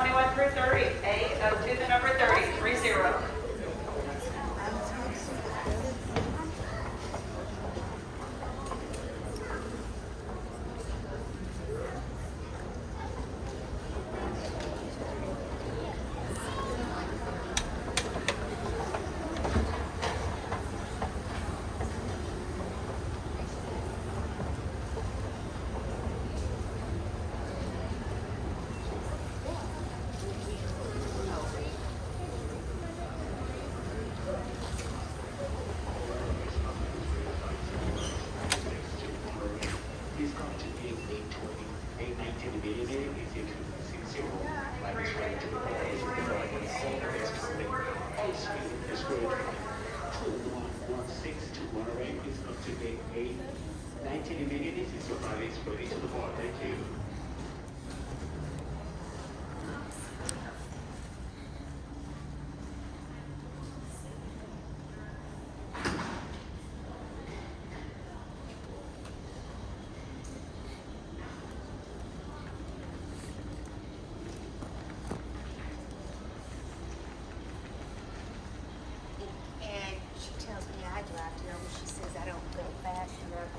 21 through 30. A, to the number 30, 3-0. And she tells me I drive terrible. She says I don't go fast enough.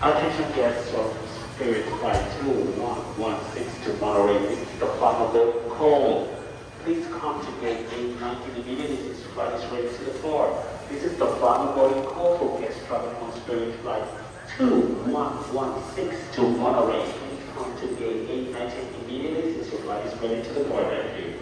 Attention guests of Spirit Flight 2116 to Monterey. This is the final boat call. Please come to gate 819 immediately. This flight is ready to depart. This is the final boarding call for guests traveling on Spirit Flight 2116 to Monterey. Please come to gate 819 immediately. This flight is ready to depart. Thank you.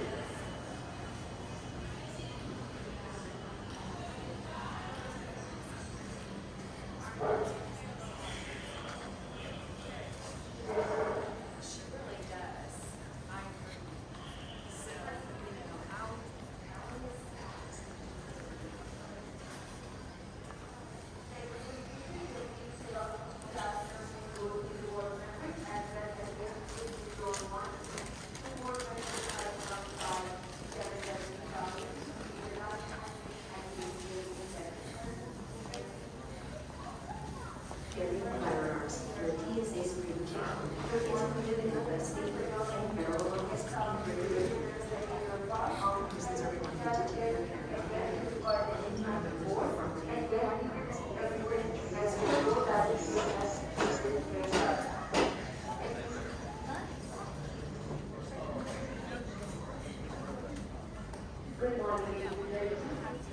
Good morning,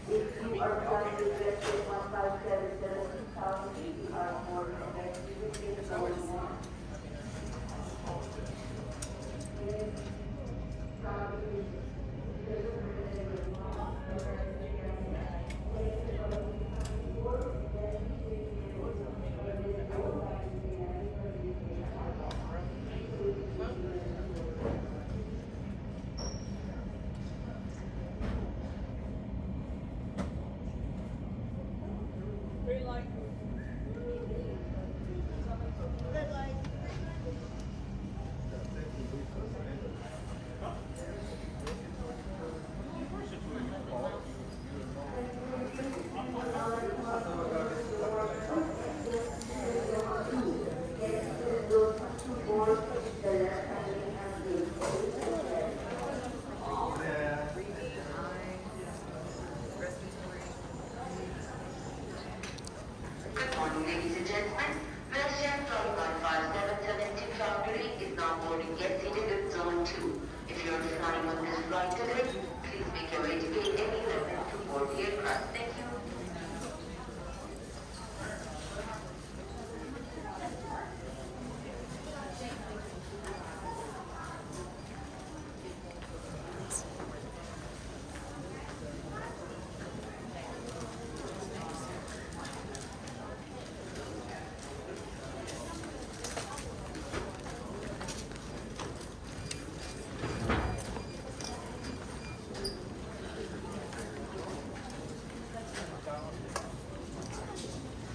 if you are flying with Westjet 15770,000, you are more than you will be the flight attendant, please make your way to gate A11 to board the aircraft. Thank you.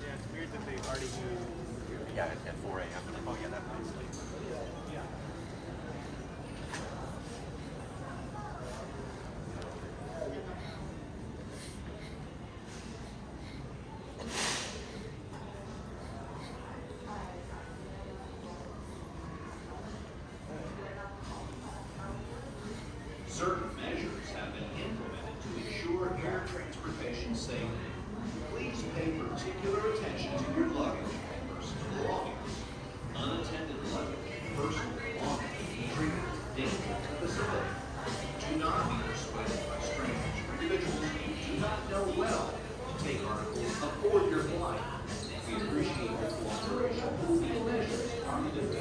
Yeah, it's weird that they already knew. Yeah, at 4 a.m. Oh, yeah, that night's late. Certain measures have been implemented to ensure air transportation safety. Please pay particular attention to your luggage and personal belongings. Unattended luggage, personal belongings, triggers danger to the facility. Do not be persuaded by strangers or individuals you do not know well to take articles aboard your flight. We appreciate your cooperation. These measures are needed.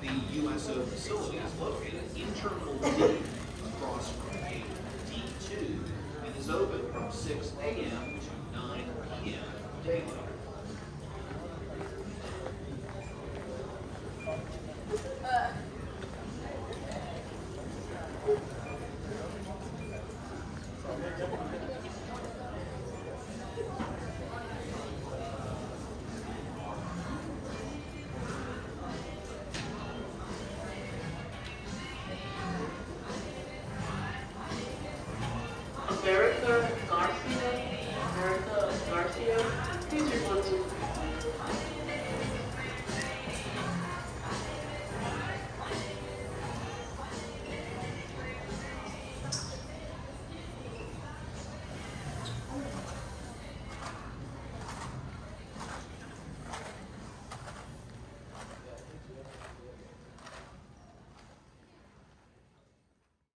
The USO facility is located in Terminal D, across from Gate D2, and is open from 6 a.m.